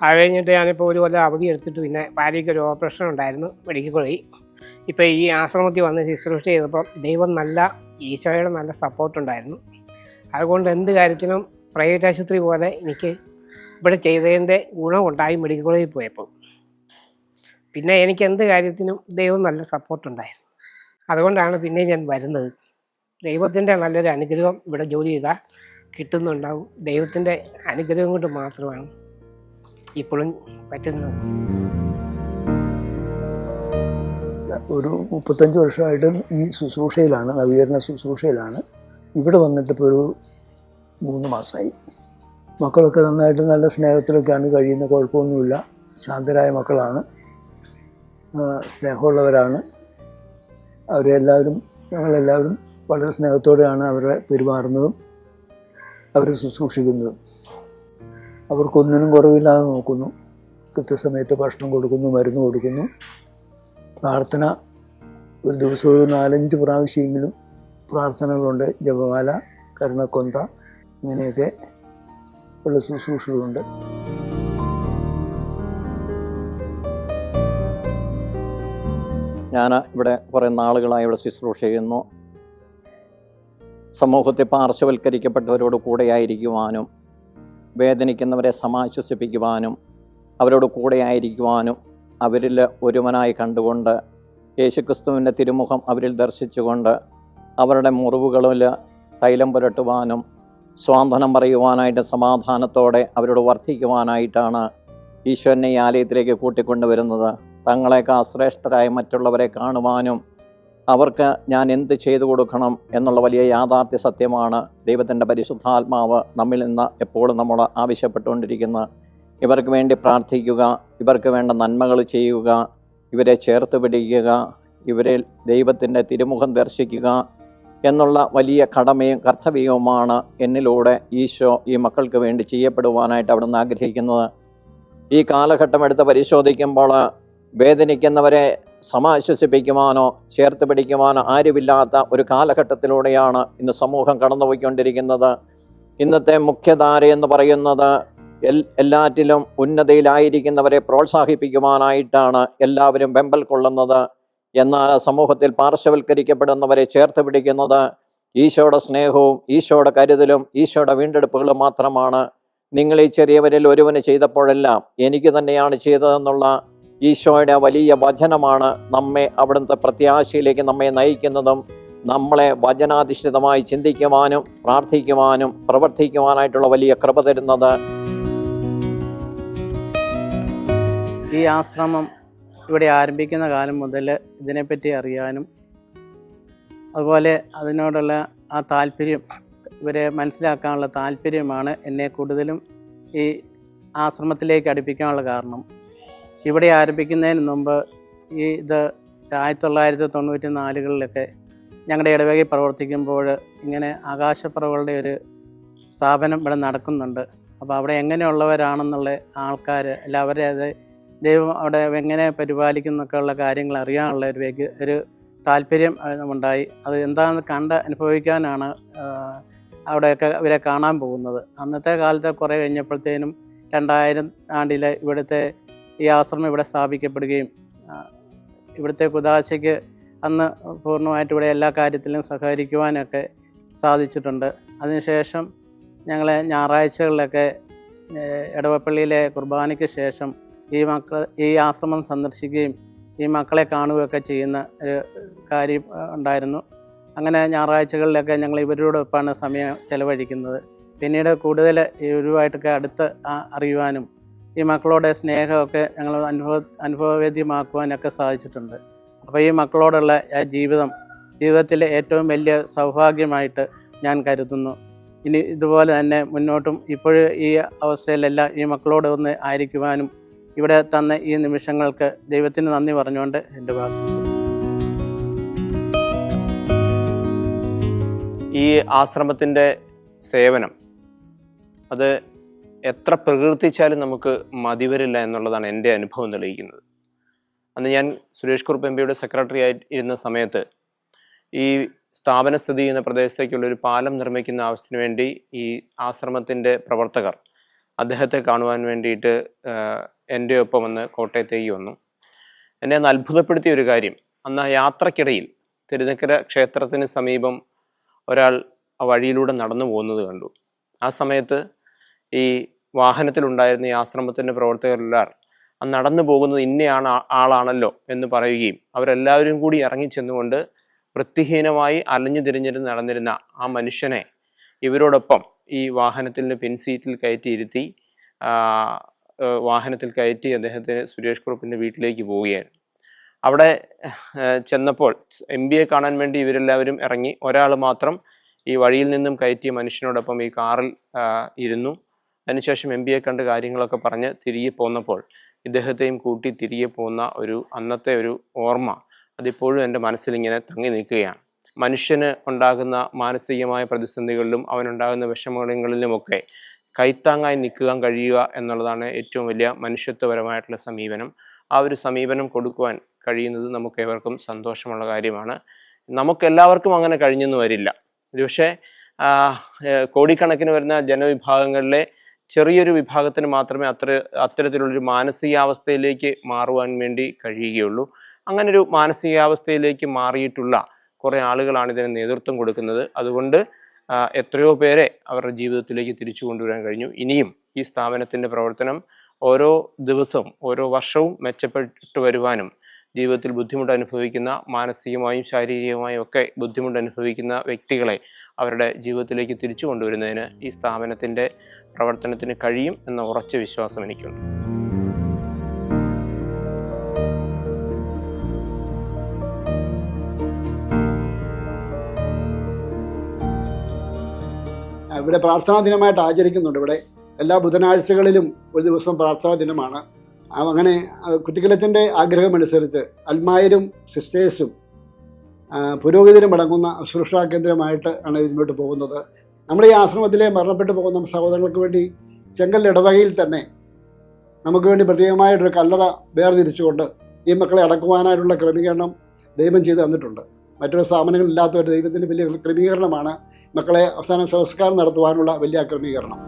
അത് കഴിഞ്ഞിട്ട് ഞാനിപ്പോൾ 1 കൊല്ലം അവധി എടുത്തിട്ട് പിന്നെ ഭാര്യയ്ക്ക് ഒരു ഓപ്പറേഷൻ ഉണ്ടായിരുന്നു, മെഡിക്കൽ കോളേജിൽ. ഇപ്പോൾ ഈ ആശ്രമത്തിൽ വന്ന് ശുശ്രൂഷ ചെയ്തപ്പോൾ ദൈവം ഈശോയുടെ നല്ല സപ്പോർട്ടുണ്ടായിരുന്നു. അതുകൊണ്ട് എന്ത് കാര്യത്തിനും പ്രൈവറ്റ് ആശുപത്രി പോലെ എനിക്ക് ഇവിടെ ചെയ്തതിൻ്റെ ഗുണമുണ്ടായി മെഡിക്കൽ കോളേജിൽ പോയപ്പോൾ. പിന്നെ എനിക്ക് എന്ത് കാര്യത്തിനും ദൈവം നല്ല സപ്പോർട്ടുണ്ടായിരുന്നു. അതുകൊണ്ടാണ് പിന്നെ ഞാൻ വരുന്നത്. ദൈവത്തിൻ്റെ നല്ലൊരു അനുഗ്രഹം ഇവിടെ ജോലി ചെയ്താൽ കിട്ടുന്നുണ്ടാവും. ദൈവത്തിൻ്റെ അനുഗ്രഹം കൊണ്ട് മാത്രമാണ് ഇപ്പോഴും പറ്റുന്നത്. ഒരു 35 വർഷമായിട്ടും ഈ ശുശ്രൂഷയിലാണ്, നവീകരണ ശുശ്രൂഷയിലാണ്. ഇവിടെ വന്നിട്ട് ഇപ്പോൾ ഒരു 3 മാസമായി. മക്കളൊക്കെ നന്നായിട്ട് നല്ല സ്നേഹത്തിലൊക്കെയാണ് കഴിയുന്നത്, കുഴപ്പമൊന്നുമില്ല. ശാന്തരായ മക്കളാണ്, സ്നേഹമുള്ളവരാണ്. ഞങ്ങളെല്ലാവരും വളരെ സ്നേഹത്തോടെയാണ് അവരെ പെരുമാറുന്നതും അവരെ ശുശ്രൂഷിക്കുന്നതും. അവർക്കൊന്നിനും കുറവില്ലാതെ നോക്കുന്നു. കൃത്യസമയത്ത് ഭക്ഷണം കൊടുക്കുന്നു, മരുന്ന് കൊടുക്കുന്നു. പ്രാർത്ഥന ഒരു ദിവസം ഒരു 4-5 പ്രാവശ്യമെങ്കിലും പ്രാർത്ഥനകളുണ്ട്. ജപമാല, കരുണക്കൊന്ത, ഇങ്ങനെയൊക്കെ ഉള്ള ശുശ്രൂഷകളുണ്ട്. ഞാൻ ഇവിടെ കുറേ നാളുകളായി ഇവിടെ ശുശ്രൂഷ ചെയ്യുന്നു. സമൂഹത്തെ പാർശ്വവൽക്കരിക്കപ്പെട്ടവരോട് കൂടെയായിരിക്കുവാനും, വേദനിക്കുന്നവരെ സമാശ്വസിപ്പിക്കുവാനും, അവരോട് കൂടെയായിരിക്കുവാനും, അവരിൽ ഒരുവനായി കണ്ടുകൊണ്ട് യേശുക്രിസ്തുവിൻ്റെ തിരുമുഖം അവരിൽ ദർശിച്ചുകൊണ്ട് അവരുടെ മുറിവുകളിൽ തൈലം പുരട്ടുവാനും സ്വാന്തനം പറയുവാനായിട്ട് സമാധാനത്തോടെ അവരോട് വർദ്ധിക്കുവാനായിട്ടാണ് ഈശോ എന്നെ ഈ ആലയത്തിലേക്ക് കൂട്ടിക്കൊണ്ടുവരുന്നത്. തങ്ങളെക്കാൾ ശ്രേഷ്ഠരായ മറ്റുള്ളവരെ കാണുവാനും അവർക്ക് ഞാൻ എന്ത് ചെയ്തു കൊടുക്കണം എന്നുള്ള വലിയ യാഥാർത്ഥ്യ സത്യമാണ് ദൈവത്തിൻ്റെ പരിശുദ്ധാത്മാവ് നമ്മിൽ നിന്ന് എപ്പോഴും നമ്മൾ ആവശ്യപ്പെട്ടുകൊണ്ടിരിക്കുന്നത്. ഇവർക്ക് വേണ്ടി പ്രാർത്ഥിക്കുക, ഇവർക്ക് വേണ്ട നന്മകൾ ചെയ്യുക, ഇവരെ ചേർത്ത് പിടിക്കുക, ഇവരിൽ ദൈവത്തിൻ്റെ തിരുമുഖം ദർശിക്കുക എന്നുള്ള വലിയ കടമയും കർത്തവ്യവുമാണ് എന്നിലൂടെ ഈശോ ഈ മക്കൾക്ക് വേണ്ടി ചെയ്യപ്പെടുവാനായിട്ട് അവിടുന്ന് ആഗ്രഹിക്കുന്നത്. ഈ കാലഘട്ടം എടുത്ത് പരിശോധിക്കുമ്പോൾ വേദനിക്കുന്നവരെ സമാശ്വസിപ്പിക്കുവാനോ ചേർത്ത് പിടിക്കുവാനോ ആരുമില്ലാത്ത ഒരു കാലഘട്ടത്തിലൂടെയാണ് ഇന്ന് സമൂഹം കടന്നുപോയിക്കൊണ്ടിരിക്കുന്നത്. ഇന്നത്തെ മുഖ്യധാര എന്ന് പറയുന്നത് എല്ലാറ്റിലും ഉന്നതിയിലായിരിക്കുന്നവരെ പ്രോത്സാഹിപ്പിക്കുവാനായിട്ടാണ് എല്ലാവരും വെമ്പൽ കൊള്ളുന്നത്. എന്നാൽ സമൂഹത്തിൽ പാർശ്വവൽക്കരിക്കപ്പെടുന്നവരെ ചേർത്ത് പിടിക്കുന്നത് ഈശോയുടെ സ്നേഹവും ഈശോയുടെ കരുതലും ഈശോയുടെ വീണ്ടെടുപ്പുകളും മാത്രമാണ്. നിങ്ങൾ ഈ ചെറിയവരിൽ ഒരുവന് ചെയ്തപ്പോഴെല്ലാം എനിക്ക് തന്നെയാണ് ചെയ്തതെന്നുള്ള ഈശോയുടെ വലിയ വചനമാണ് നമ്മെ അവിടുത്തെ പ്രത്യാശയിലേക്ക് നമ്മെ നയിക്കുന്നതും നമ്മളെ വചനാധിഷ്ഠിതമായി ചിന്തിക്കുവാനും പ്രാർത്ഥിക്കുവാനും പ്രവർത്തിക്കുവാനായിട്ടുള്ള വലിയ കൃപ തരുന്നത്. ഈ ആശ്രമം ഇവിടെ ആരംഭിക്കുന്ന കാലം മുതൽ ഇതിനെപ്പറ്റി അറിയാനും അതുപോലെ അതിനോടുള്ള ആ താല്പര്യം, ഇവരെ മനസ്സിലാക്കാനുള്ള താല്പര്യമാണ് എന്നെ കൂടുതലും ഈ ആശ്രമത്തിലേക്ക് അടുപ്പിക്കാനുള്ള കാരണം. ഇവിടെ ആരംഭിക്കുന്നതിന് മുമ്പ് ഇത് 1994 ഞങ്ങളുടെ ഇടവകയിൽ പ്രവർത്തിക്കുമ്പോൾ ഇങ്ങനെ ആകാശപ്പറവുകളുടെ ഒരു സ്ഥാപനം ഇവിടെ നടക്കുന്നുണ്ട്. അപ്പോൾ അവിടെ എങ്ങനെയുള്ളവരാണെന്നുള്ള ആൾക്കാർ എല്ലാവരും അത് ദൈവം അവിടെ എങ്ങനെ പരിപാലിക്കുന്നൊക്കെ ഉള്ള കാര്യങ്ങൾ അറിയാനുള്ള ഒരു താല്പര്യം ഉണ്ടായി. അത് എന്താണെന്ന് കണ്ട് അനുഭവിക്കാനാണ് അവിടെയൊക്കെ ഇവരെ കാണാൻ പോകുന്നത്. അന്നത്തെ കാലത്ത് കുറേ കഴിഞ്ഞപ്പോഴത്തേനും 2000 ഇവിടുത്തെ ഈ ആശ്രമം ഇവിടെ സ്ഥാപിക്കപ്പെടുകയും ഇവിടുത്തെ കുദാശയ്ക്ക് അന്ന് പൂർണ്ണമായിട്ട് ഇവിടെ എല്ലാ കാര്യത്തിലും സഹകരിക്കുവാനൊക്കെ സാധിച്ചിട്ടുണ്ട്. അതിനുശേഷം ഞങ്ങൾ ഞായറാഴ്ചകളിലൊക്കെ എടവപ്പള്ളിയിലെ കുർബാനയ്ക്ക് ശേഷം ഈ ആശ്രമം സന്ദർശിക്കുകയും ഈ മക്കളെ കാണുകയൊക്കെ ചെയ്യുന്ന ഒരു കാര്യം ഉണ്ടായിരുന്നു. അങ്ങനെ ഞായറാഴ്ചകളിലൊക്കെ ഞങ്ങൾ ഇവരോടൊപ്പമാണ് സമയം ചെലവഴിക്കുന്നത്. പിന്നീട് കൂടുതൽ ഇവരുമായിട്ടൊക്കെ അടുത്ത് അറിയുവാനും ഈ മക്കളോടെ സ്നേഹമൊക്കെ ഞങ്ങൾ അനുഭവവേദ്യമാക്കുവാനൊക്കെ സാധിച്ചിട്ടുണ്ട്. അപ്പോൾ ഈ മക്കളോടുള്ള ജീവിതത്തിലെ ഏറ്റവും വലിയ സൗഭാഗ്യമായിട്ട് ഞാൻ കരുതുന്നു. ഇനി ഇതുപോലെ തന്നെ മുന്നോട്ടും ഇപ്പോഴും ഈ അവസ്ഥയിലെല്ലാം ഈ മക്കളോട് ഒന്ന് ആയിരിക്കുവാനും ഇവിടെ തന്ന ഈ നിമിഷങ്ങൾക്ക് ദൈവത്തിന് നന്ദി പറഞ്ഞുകൊണ്ട് എൻ്റെ ഭാഗം. ഈ ആശ്രമത്തിൻ്റെ സേവനം അത് എത്ര പ്രകീർത്തിച്ചാലും നമുക്ക് മതിവരില്ല എന്നുള്ളതാണ് എൻ്റെ അനുഭവം തെളിയിക്കുന്നത്. അന്ന് ഞാൻ സുരേഷ് കുറുപ്പ് എംപിയുടെ സെക്രട്ടറി ആയി ഇരുന്ന സമയത്ത് ഈ സ്ഥാപന സ്ഥിതി ചെയ്യുന്ന പ്രദേശത്തേക്കുള്ളൊരു പാലം നിർമ്മിക്കുന്ന ആവശ്യത്തിന് വേണ്ടി ഈ ആശ്രമത്തിൻ്റെ പ്രവർത്തകർ അദ്ദേഹത്തെ കാണുവാൻ വേണ്ടിയിട്ട് എൻ്റെ ഒപ്പം വന്ന് കോട്ടയത്തേക്ക് വന്നു. എന്നെ അന്ന് അത്ഭുതപ്പെടുത്തിയ ഒരു കാര്യം, അന്ന് ആ യാത്രക്കിടയിൽ തിരുനക്കര ക്ഷേത്രത്തിന് സമീപം ഒരാൾ ആ വഴിയിലൂടെ നടന്നു പോകുന്നത് കണ്ടു. ആ സമയത്ത് ഈ വാഹനത്തിലുണ്ടായിരുന്ന ഈ ആശ്രമത്തിൻ്റെ പ്രവർത്തകരെല്ലാവരും ആ നടന്നു പോകുന്നത് ഇന്നയാണ് ആളാണല്ലോ എന്ന് പറയുകയും അവരെല്ലാവരും കൂടി ഇറങ്ങിച്ചെന്നുകൊണ്ട് വൃത്തിഹീനമായി അലഞ്ഞു തിരിഞ്ഞിരുന്ന് നടന്നിരുന്ന ആ മനുഷ്യനെ ഇവരോടൊപ്പം ഈ വാഹനത്തിൽ പിൻസീറ്റിൽ കയറ്റിയിരുത്തി വാഹനത്തിൽ കയറ്റി അദ്ദേഹത്തിന് സുരേഷ് കുറുപ്പിൻ്റെ വീട്ടിലേക്ക് പോവുകയായിരുന്നു. അവിടെ ചെന്നപ്പോൾ എംപിയെ കാണാൻ വേണ്ടി ഇവരെല്ലാവരും ഇറങ്ങി. ഒരാൾ മാത്രം ഈ വഴിയിൽ നിന്നും കയറ്റിയ മനുഷ്യനോടൊപ്പം ഈ കാറിൽ ഇരുന്നു. അതിനുശേഷം എംപിയെ കണ്ട് കാര്യങ്ങളൊക്കെ പറഞ്ഞ് തിരികെ പോന്നപ്പോൾ ഇദ്ദേഹത്തെയും കൂട്ടി തിരികെ പോകുന്ന അന്നത്തെ ഒരു ഓർമ്മ അതിപ്പോഴും എൻ്റെ മനസ്സിലിങ്ങനെ തങ്ങി നിൽക്കുകയാണ്. മനുഷ്യന് ഉണ്ടാകുന്ന മാനസികമായ പ്രതിസന്ധികളിലും അവനുണ്ടാകുന്ന വിഷമങ്ങളിലുമൊക്കെ കൈത്താങ്ങായി നിൽക്കാൻ കഴിയുക എന്നുള്ളതാണ് ഏറ്റവും വലിയ മനുഷ്യത്വപരമായിട്ടുള്ള സമീപനം. ആ ഒരു സമീപനം കൊടുക്കുവാൻ കഴിയുന്നത് നമുക്കേവർക്കും സന്തോഷമുള്ള കാര്യമാണ്. നമുക്കെല്ലാവർക്കും അങ്ങനെ കഴിഞ്ഞെന്ന് വരില്ല. ഒരുപക്ഷെ കോടിക്കണക്കിന് വരുന്ന ജനവിഭാഗങ്ങളിലെ ചെറിയൊരു വിഭാഗത്തിന് മാത്രമേ അത്തരത്തിലുള്ളൊരു മാനസികാവസ്ഥയിലേക്ക് മാറുവാൻ വേണ്ടി കഴിയുകയുള്ളൂ. അങ്ങനൊരു മാനസികാവസ്ഥയിലേക്ക് മാറിയിട്ടുള്ള കുറേ ആളുകളാണ് ഇതിന് നേതൃത്വം കൊടുക്കുന്നത്. അതുകൊണ്ട് എത്രയോ പേരെ അവരുടെ ജീവിതത്തിലേക്ക് തിരിച്ചു കൊണ്ടുവരാൻ കഴിഞ്ഞു. ഇനിയും ഈ സ്ഥാപനത്തിൻ്റെ പ്രവർത്തനം ഓരോ ദിവസവും ഓരോ വർഷവും മെച്ചപ്പെട്ടു വരുവാനും ജീവിതത്തിൽ ബുദ്ധിമുട്ട് അനുഭവിക്കുന്ന, മാനസികമായും ശാരീരികമായും ഒക്കെ ബുദ്ധിമുട്ട് അനുഭവിക്കുന്ന വ്യക്തികളെ അവരുടെ ജീവിതത്തിലേക്ക് തിരിച്ചു കൊണ്ടുവരുന്നതിന് ഈ സ്ഥാപനത്തിൻ്റെ പ്രവർത്തനത്തിന് കഴിയും എന്ന ഉറച്ച വിശ്വാസം എനിക്കുണ്ട്. ഇവിടെ പ്രാർത്ഥനാ ദിനമായിട്ട് ആചരിക്കുന്നുണ്ട്. ഇവിടെ എല്ലാ ബുധനാഴ്ചകളിലും ഒരു ദിവസം പ്രാർത്ഥനാ ദിനമാണ്. അങ്ങനെ കുട്ടിക്കലച്ചൻ്റെ ആഗ്രഹമനുസരിച്ച് അൽമായരും സിസ്റ്റേഴ്സും പുരോഹിതരും അടങ്ങുന്ന ശുശ്രൂഷാ കേന്ദ്രമായിട്ട് ആണ് ഇതിനോട്ട് പോകുന്നത്. നമ്മുടെ ഈ ആശ്രമത്തിലെ മരണപ്പെട്ടു പോകുന്ന സഹോദരങ്ങൾക്ക് വേണ്ടി ചെങ്കൽ ഇടവകയിൽ തന്നെ നമുക്ക് വേണ്ടി പ്രത്യേകമായിട്ടൊരു കല്ലറ വേർതിരിച്ചുകൊണ്ട് ഈ മക്കളെ അടക്കുവാനായിട്ടുള്ള ക്രമീകരണം ദൈവം ചെയ്തു തന്നിട്ടുണ്ട്. മറ്റൊരു സ്ഥാപനങ്ങളില്ലാത്ത ഒരു ദൈവത്തിൻ്റെ വലിയ ക്രമീകരണമാണ് മക്കളെ അവസാനം സംസ്കാരം നടത്തുവാനുള്ള വലിയ ക്രമീകരണം.